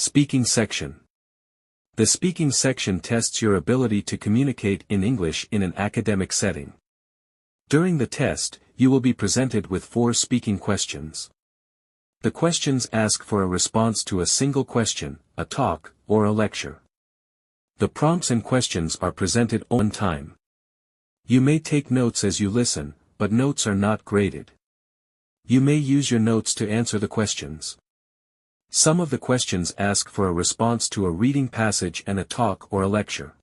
Speaking section. The speaking section tests your ability to communicate in English in an academic setting. During the test, you will be presented with 4 speaking questions. The questions ask for a response to a single question, a talk, or a lecture. The prompts and questions are presented on time. You may take notes as you listen, but notes are not graded. You may use your notes to answer the questions. Some of the questions ask for a response to a reading passage and a talk or a lecture.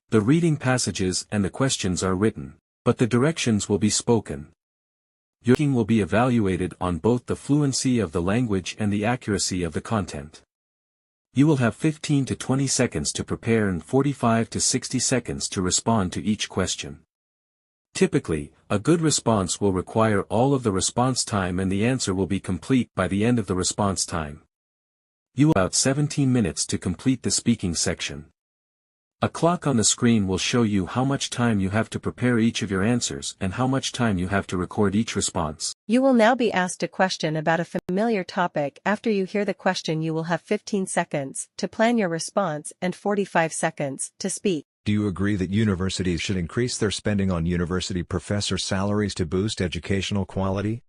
The reading passages and the questions are written, but the directions will be spoken. Your speaking will be evaluated on both the fluency of the language and the accuracy of the content. You will have 15 to 20 seconds to prepare and 45 to 60 seconds to respond to each question. Typically, a good response will require all of the response time and the answer will be complete by the end of the response time. You will have about 17 minutes to complete the speaking section. A clock on the screen will show you how much time you have to prepare each of your answers and how much time you have to record each response. You will now be asked a question about a familiar topic. After you hear the question, you will have 15 seconds to plan your response and 45 seconds to speak. Do you agree that universities should increase their spending on university professor salaries to boost educational quality?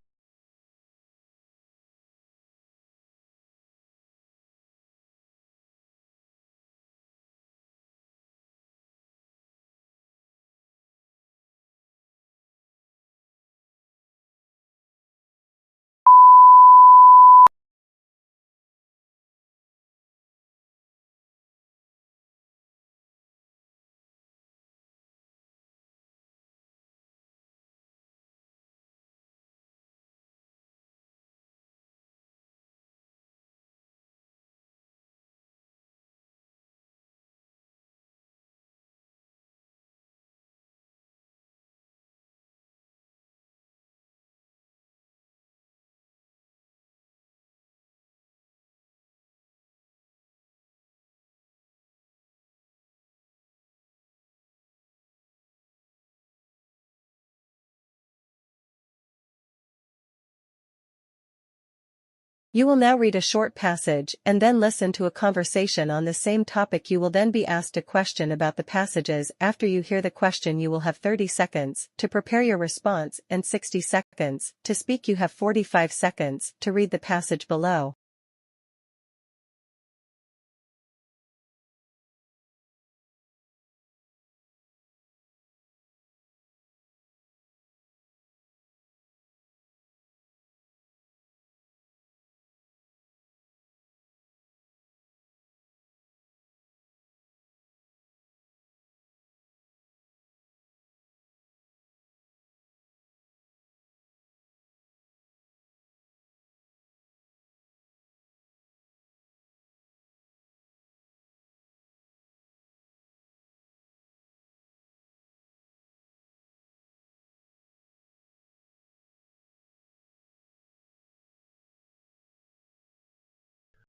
You will now read a short passage and then listen to a conversation on the same topic. You will then be asked a question about the passages. After you hear the question, you will have 30 seconds to prepare your response and 60 seconds to speak. You have 45 seconds to read the passage below.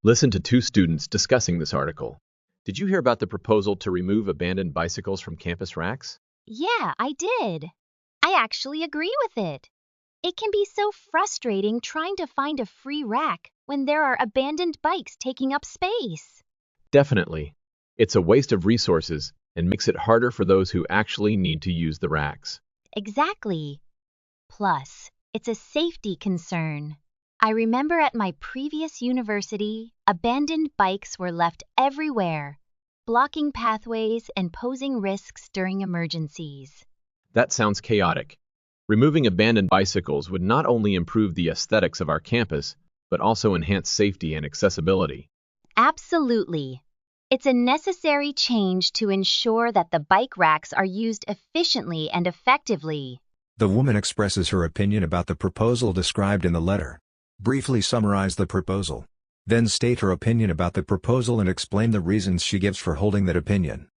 Listen to 2 students discussing this article. Did you hear about the proposal to remove abandoned bicycles from campus racks? Yeah, I did. I actually agree with it. It can be so frustrating trying to find a free rack when there are abandoned bikes taking up space. Definitely. It's a waste of resources and makes it harder for those who actually need to use the racks. Exactly. Plus, it's a safety concern. I remember at my previous university, abandoned bikes were left everywhere, blocking pathways and posing risks during emergencies. That sounds chaotic. Removing abandoned bicycles would not only improve the aesthetics of our campus, but also enhance safety and accessibility. Absolutely. It's a necessary change to ensure that the bike racks are used efficiently and effectively. The woman expresses her opinion about the proposal described in the letter. Briefly summarize the proposal. Then state her opinion about the proposal and explain the reasons she gives for holding that opinion.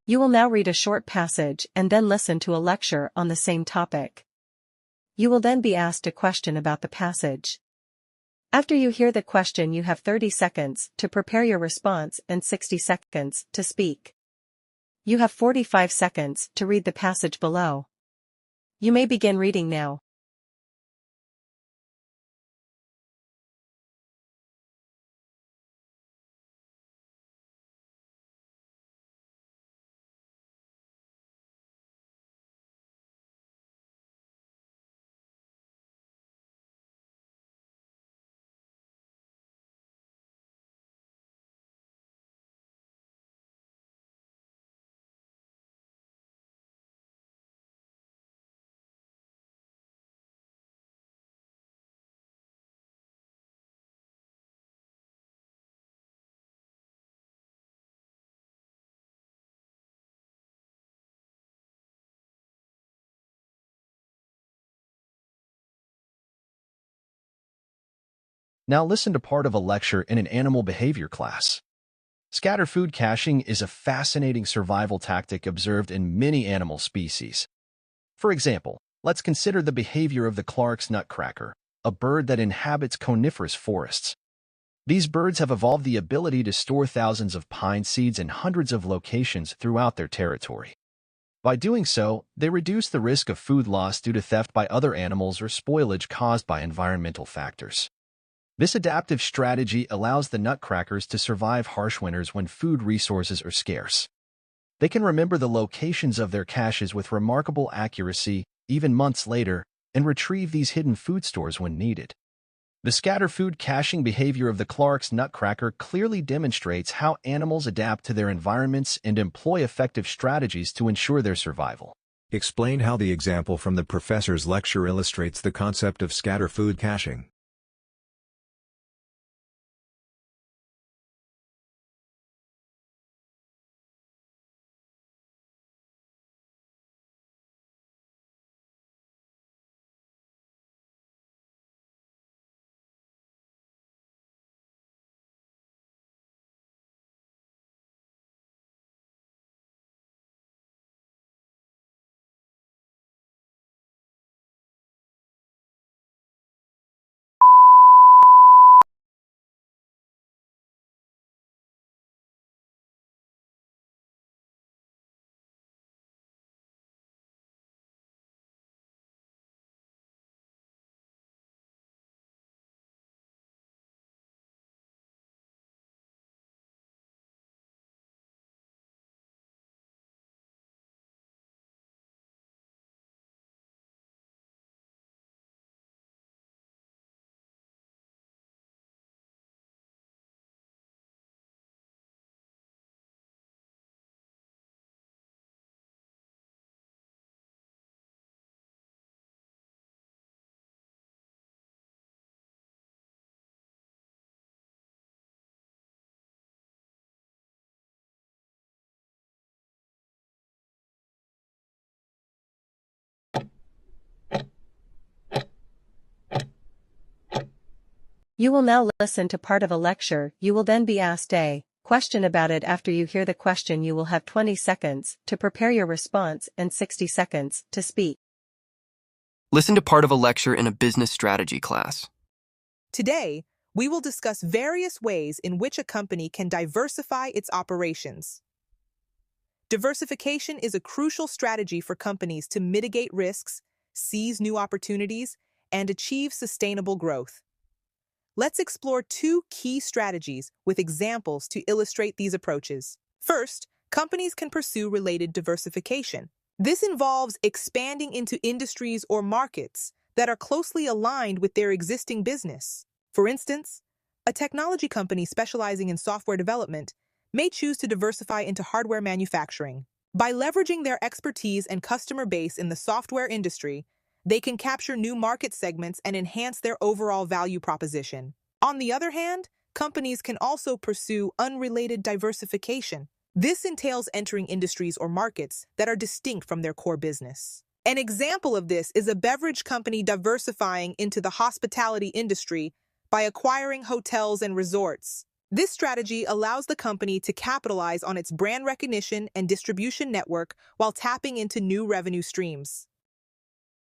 You will now read a short passage and then listen to a lecture on the same topic. You will then be asked a question about the passage. After you hear the question, you have 30 seconds to prepare your response and 60 seconds to speak. You have 45 seconds to read the passage below. You may begin reading now. Now listen to part of a lecture in an animal behavior class. Scatter food caching is a fascinating survival tactic observed in many animal species. For example, let's consider the behavior of the Clark's nutcracker, a bird that inhabits coniferous forests. These birds have evolved the ability to store thousands of pine seeds in hundreds of locations throughout their territory. By doing so, they reduce the risk of food loss due to theft by other animals or spoilage caused by environmental factors. This adaptive strategy allows the nutcrackers to survive harsh winters when food resources are scarce. They can remember the locations of their caches with remarkable accuracy, even months later, and retrieve these hidden food stores when needed. The scatter food caching behavior of the Clark's nutcracker clearly demonstrates how animals adapt to their environments and employ effective strategies to ensure their survival. Explain how the example from the professor's lecture illustrates the concept of scatter food caching. You will now listen to part of a lecture. You will then be asked a question about it. After you hear the question, you will have 20 seconds to prepare your response and 60 seconds to speak. Listen to part of a lecture in a business strategy class. Today, we will discuss various ways in which a company can diversify its operations. Diversification is a crucial strategy for companies to mitigate risks, seize new opportunities, and achieve sustainable growth. Let's explore two key strategies with examples to illustrate these approaches. First, companies can pursue related diversification. This involves expanding into industries or markets that are closely aligned with their existing business. For instance, a technology company specializing in software development may choose to diversify into hardware manufacturing. By leveraging their expertise and customer base in the software industry, they can capture new market segments and enhance their overall value proposition. On the other hand, companies can also pursue unrelated diversification. This entails entering industries or markets that are distinct from their core business. An example of this is a beverage company diversifying into the hospitality industry by acquiring hotels and resorts. This strategy allows the company to capitalize on its brand recognition and distribution network while tapping into new revenue streams.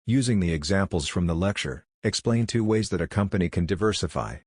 Using the examples from the lecture, explain 2 ways that a company can diversify.